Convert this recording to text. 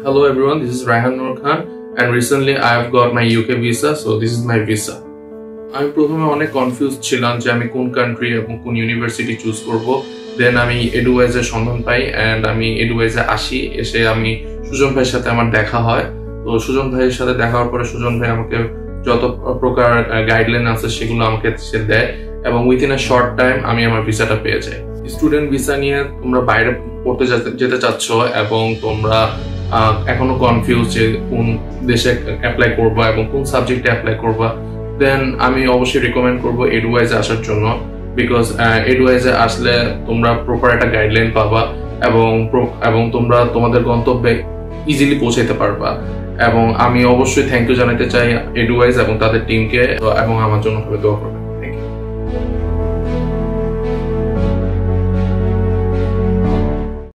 Hello everyone, this is Raihan Noor Khan and recently I have got my UK visa, so this is my visa. আমি প্রথমে অনেক confuse ছিলাম যে আমি কোন কান্ট্রি এবং কোন ইউনিভার্সিটি চুজ করব। দেন আমি এডুওয়াইজের সন্ধান পাই এন্ড আমি এডুওয়াইজে আসি। এসে আমি সুজন ভাইয়ের সাথে আমার দেখা হয়। তো সুজন ভাইয়ের সাথে দেখা হওয়ার পরে সুজন ভাই আমাকে যত প্রকার গাইডলাইন আছে সেগুলো আমাকে সে দেয় এবং উইথিন আ শর্ট টাইম আমি আমার ভিসাটা পেয়ে যাই। স্টুডেন্ট ভিসা নিয়ে তোমরা বাইরে পড়তে যেতে চাচ্ছ এবং তোমরা এখনো কনফিউজ যে কোন দেশে অ্যাপ্লাই করবা এবং কোন সাবজেক্টে অ্যাপ্লাই করবা, দেন আমি অবশ্যই রিকমেন্ড করবো এডুওয়াইজে আসার জন্য। বিকজ এডুওয়াইজে আসলে তোমরা প্রপার একটা গাইডলাইন পাবা এবং তোমরা তোমাদের গন্তব্যে ইজিলি পৌঁছাইতে পারবা। এবং আমি অবশ্যই থ্যাংক ইউ জানাতে চাই এডুওয়াইজ এবং তাদের টিমকে, এবং আমার জন্য দোয়া করবে।